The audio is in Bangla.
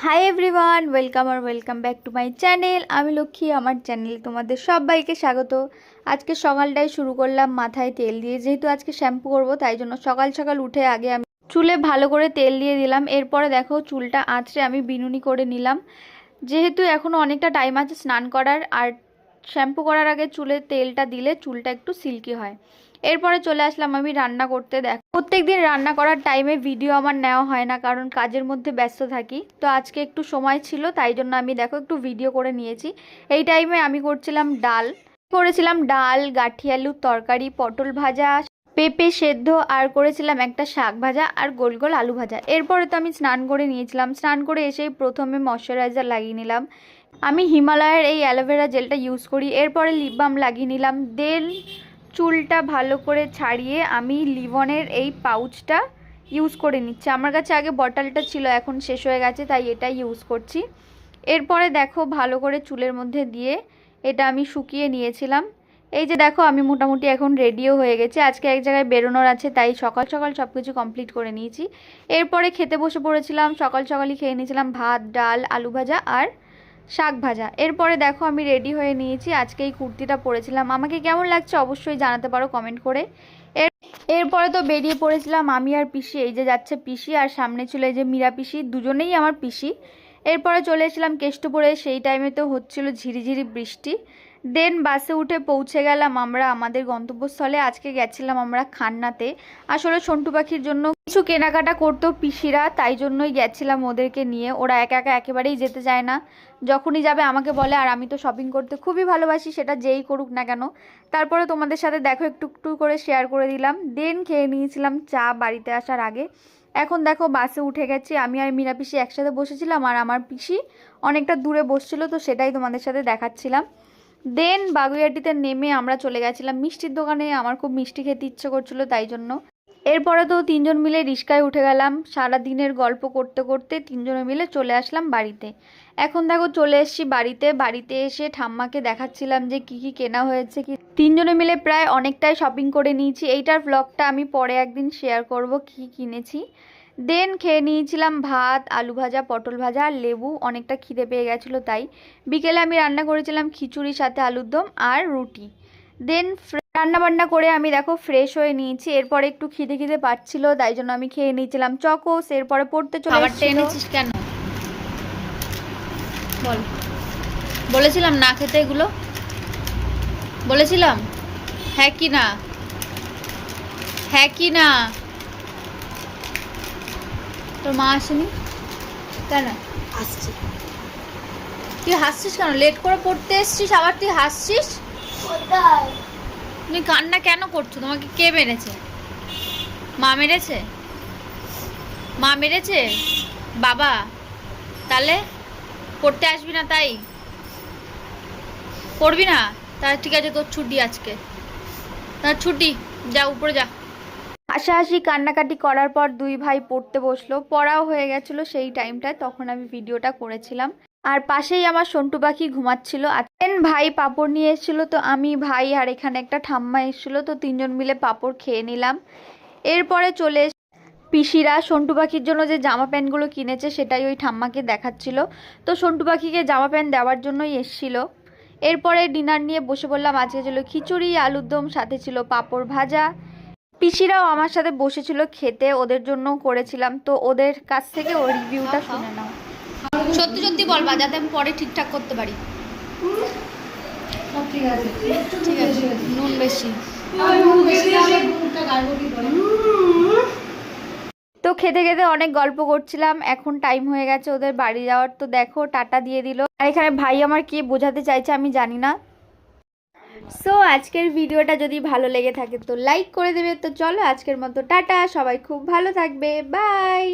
Hi everyone, welcome back to my channel. আমি লক্ষ্মী, আমার চ্যানেলে তোমাদের সবাইকে স্বাগত। আজকে সকালটাই শুরু করলাম মাথায় তেল দিয়ে, যেহেতু আজকে শ্যাম্পু করব তাই জন্য সকাল সকাল উঠে আগে আমি চুলে ভালো করে তেল দিয়ে দিলাম। এরপরে দেখো চুলটা আঁচড়ে আমি বিনুনি করে নিলাম, যেহেতু এখনও অনেকটা টাইম আছে স্নান করার। আর শ্যাম্পু করার আগে চুলে তেলটা দিলে চুলটা একটু সিল্কি হয়। এরপরে চলে আসলাম আমি রান্না করতে। প্রত্যেকদিন রান্না করার টাইমে ভিডিও আমার নেওয়া হয় না, কারণ কাজের মধ্যে ব্যস্ত থাকি। তো আজকে একটু সময় ছিল তাই জন্য আমি দেখো একটু ভিডিও করে নিয়েছি। এই টাইমে আমি করেছিলাম ডাল, গাঠি আলুর তরকারি, পটল ভাজা, পেঁপে সেদ্ধ, আর করেছিলাম একটা শাক ভাজা আর গোল গোল আলু ভাজা। এরপরে তো আমি স্নান করে নিয়েছিলাম। স্নান করে এসেই প্রথমে ময়শ্চারাইজার লাগিয়ে নিলাম। আমি হিমালয়ের এই অ্যালোভেরা জেলটা ইউজ করি। এরপরে লিপ বাম লাগিয়ে নিলাম। দেন চুলটা ভালো করে ছাড়িয়ে আমি লিভনের এই পাউচটা ইউজ করে নিচ্ছি। আমার কাছে আগে বটলটা ছিল, এখন শেষ হয়ে গেছে তাই এটা ইউজ করছি। এরপরে দেখো ভালো করে চুলের মধ্যে দিয়ে এটা আমি শুকিয়ে নিয়েছিলাম। এই যে দেখো আমি মোটামুটি এখন রেডিও হয়ে গেছি। আজকে এক জায়গায় বেরোনোর আছে তাই সকাল সকাল সব কিছু কমপ্লিট করে নিয়েছি। এরপরে খেতে বসে পড়েছিলাম। সকাল সকালই খেয়ে নিয়েছিলাম ভাত, ডাল, আলু ভাজা আর শাক ভাজা। এরপরে দেখো আমি রেডি হয়ে নিয়েছি। আজকে এই কুর্তিটা পরেছিলাম। আমাকে কেমন লাগছে অবশ্যই জানাতে পারো কমেন্ট করে। এরপরে তো বেরিয়ে পড়েছিলাম আমি আর পিসি। এই যে যাচ্ছে পিসি, আর সামনে ছিল এই যে মীরা পিসি, দুজনেই আমার পিসি। এরপরে চলে এসেছিলাম কেষ্টপুরে। সেই টাইমে তো হচ্ছিল ঝিরিঝিরি বৃষ্টি। দেন বাসে উঠে পৌঁছে গেলাম আমরা আমাদের গন্তব্যস্থলে। আজকে গেছিলাম আমরা খান্নাতে। আসলে সন্টু পাখির জন্য কিছু কেনাকাটা করতো পিসিরা, তাই জন্যই গেছিলাম ওদেরকে নিয়ে। ওরা একা একা একেবারেই যেতে চায় না, যখনই যাবে আমাকে বলে। আর আমি তো শপিং করতে খুবই ভালোবাসি, সেটা যেই করুক না কেন। তারপরে তোমাদের সাথে দেখো একটু একটু করে শেয়ার করে দিলাম। দেন খেয়ে নিয়েছিলাম চা বাড়িতে আসার আগে। এখন দেখো বাসে উঠে গেছি। আমি আর মীরা পিসি একসাথে বসেছিলাম, আর আমার পিসি অনেকটা দূরে বসছিল, তো সেটাই তোমাদের সাথে দেখাচ্ছিলাম। দেন বাগুইআটিতে নেমে আমরা চলে গেছিলাম মিষ্টির দোকানে। আমার খুব মিষ্টি খেতে ইচ্ছে করছিল তাই জন্য। এরপরে তো তিনজন মিলে রিস্কায় উঠে গেলাম। সারা দিনের গল্প করতে করতে তিনজনে মিলে চলে আসলাম বাড়িতে। এখন দেখো চলে এসেছি বাড়িতে এসে ঠাম্মাকে দেখাচ্ছিলাম যে কি কি কেনা হয়েছে। কি তিনজনে মিলে প্রায় অনেকটাই শপিং করে নিয়েছি। এইটার ব্লগটা আমি পরে একদিন শেয়ার করব কি কিনেছি। দেন খেয়ে নিয়েছিলাম ভাত, আলু ভাজা, পটল ভাজা আর লেবু। অনেকটা খিদে পেয়ে গেছিলো তাই। বিকেলে আমি রান্না করেছিলাম খিচুড়ির সাথে আলুর দম আর রুটি। দেন রান্নাবান্না করে আমি দেখো ফ্রেশ হয়ে নিয়েছি। এরপরে একটু খিদে পাচ্ছিল তাই জন্য আমি খেয়ে নিয়েছিলাম চকোস। এরপরে পড়তে চলে এসেছি। এনেছিস কেন বল? বলেছিলাম না খেতে এগুলো, বলেছিলাম। হ্যাঁ কি না, হ্যাঁ কি না? তোর মা আসেনি কেন? আসছে। তুই হাসছিস কেন? লেট করে পড়তে এসছিস আবার তুই হাসছিস? তুমি কান্না কেন করছো? তোমাকে কে মেরেছে? মা মেরেছে? মা মেরেছে? বাবা? তাহলে পড়তে আসবি না? তাই পড়বি না? তাহলে ঠিক আছে, তোর ছুটি আজকে। তার ছুটি, যা উপরে যা। হাসাহাসি কান্নাকাটি করার পর দুই ভাই পড়তে বসলো। পড়াও হয়ে গেছিল সেই টাইমটায়, তখন আমি ভিডিওটা করেছিলাম। আর পাশেই আমার সন্টু পাখি ঘুমাচ্ছিল। আর ভাই পাঁপড় নিয়ে এসেছিল, তো আমি, ভাই আর এখানে একটা ঠাম্মা এসেছিলো, তো তিনজন মিলে পাঁপড় খেয়ে নিলাম। এরপরে চলে পিসিরা সন্টু পাখির জন্য যে জামা প্যান্টগুলো কিনেছে সেটাই ওই ঠাম্মাকে দেখাচ্ছিল। তো সন্টু পাখিকে জামা প্যান্ট দেওয়ার জন্যই এসেছিল। এরপরে ডিনার নিয়ে বসে পড়লাম। আজকে ছিল খিচুড়ি, আলুর দম, সাথে ছিল পাঁপড় ভাজা। পিসিরাও আমার সাথে বসেছিল খেতে, ওদের জন্য করেছিলাম। তো ওদের কাছ থেকে ওই রিভিউটা শুনে নাও। সত্যি সত্যি বলবা যাতে আমি পরে ঠিকঠাক করতে পারি। ঠিক আছে, নুন বেশি। তো খেতে খেতে অনেক গল্প করছিলাম। এখন টাইম হয়ে গেছে ওদের বাড়ি যাওয়ার। তো দেখো টাটা দিয়ে দিল। আর এখানে ভাই আমার কি বোঝাতে চাইছে আমি জানি না। সো আজকের ভিডিওটা যদি ভালো লেগে থাকে তো লাইক করে দেবে। তো চলো আজকের মতো টাটা, সবাই খুব ভালো থাকবে, বাই।